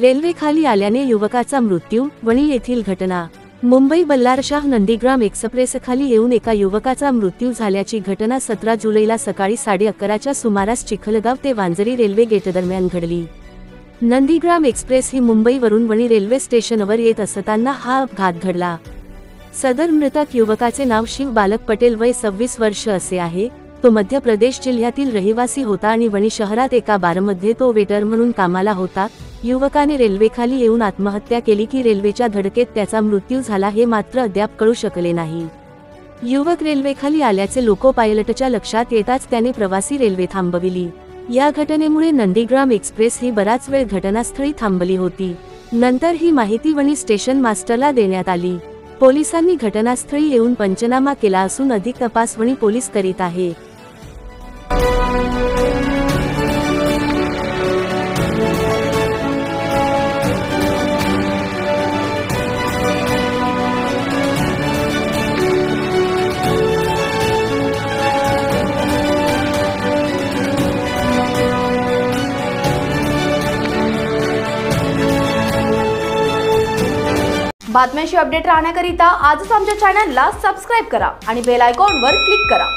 Railway खाली आल्याने युवकाचा मृत्यू, वणी येथील घटना। मुंबई बल्लारशाह नंदीग्राम एक्सप्रेस खाली येऊन एका युवकाचा मृत्यू झाल्याची घटना 17 जुलैला सकाळी 11:30च्या सुमारास चिखलगाव ते वांजरी रेल्वे गेट दरम्यान घडली। नंदीग्राम एक्सप्रेस ही मुंबईवरून वणी रेल्वे स्टेशनवर येत असताना हा अपघात घडला। सदर मृतक युवकाचे नाव शिव बालक पटेल, वय 26 वर्ष असे आहे। तो मध्य प्रदेश जिल्ह्यातील रहिवासी होता आणि वणी शहरात एका बारमध्ये तो वेटर म्हणून कामाला होता। युवकाने रेल्वेखाली येऊन आत्महत्या केली की रेल्वेच्या धडकेत त्याचा मृत्यू झाला हे मात्र अद्याप कळू शकले नाही। युवक रेल्वेखाली आल्याचे लोको पायलटच्या लक्षात येताच त्याने प्रवासी रेल्वे थांबविली। या घटनेमुळे नंदीग्राम एक्सप्रेस ही बराच वेळ घटनास्थळी थांबली होती। नंतर ही माहिती वणी स्टेशन मास्टरला देण्यात आली। पोलिसांनी घटनास्थळी येऊन पंचनामा केला असून अधिक तपास वणी पोलीस करीत आहे। बातम्यांशी अपडेट राहण्याकरिता आजच आमच्या चॅनलला सबस्क्राइब करा आणि बेल आयकॉनवर क्लिक करा।